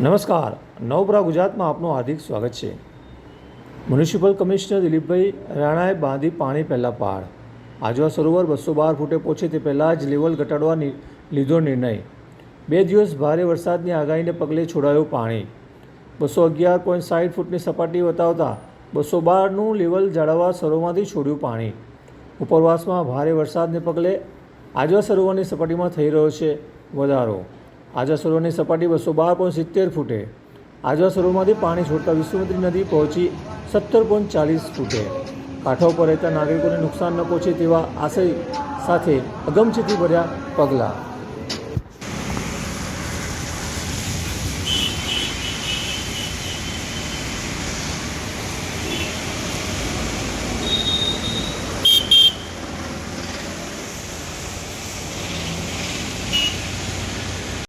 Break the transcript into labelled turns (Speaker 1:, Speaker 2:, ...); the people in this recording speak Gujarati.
Speaker 1: નમસ્કાર, નવપ્રા ગુજરાતમાં આપનું હાર્દિક સ્વાગત છે। મ્યુનિસિપલ કમિશનર દિલીપભાઈ રાણાએ બાંધી પાણી પહેલાં પહાડ। આજવા સરોવર 212 ફૂટે પહોંચે તે પહેલાં જ લેવલ ઘટાડવા લીધો નિર્ણય। 2 દિવસ ભારે વરસાદની આગાહીને પગલે છોડાયું પાણી। 211.60 ફૂટની સપાટી બતાવતા 212નું લેવલ જાળવવા સરોવરમાંથી છોડ્યું પાણી। ઉપરવાસમાં ભારે વરસાદને પગલે આજવા સરોવરની સપાટીમાં થઈ રહ્યો છે વધારો। આજવા સરોવરની સપાટી 212.70 ફૂટે। આજવા સરોવરમાંથી પાણી છોડતા વિશ્વામિત્રી નદી પહોંચી 17.40 ફૂટે। કાંઠા ઉપર રહેતા નાગરિકોને નુકસાન ન પહોંચે તેવા આશય સાથે અગમચેતી ભર્યા પગલાં।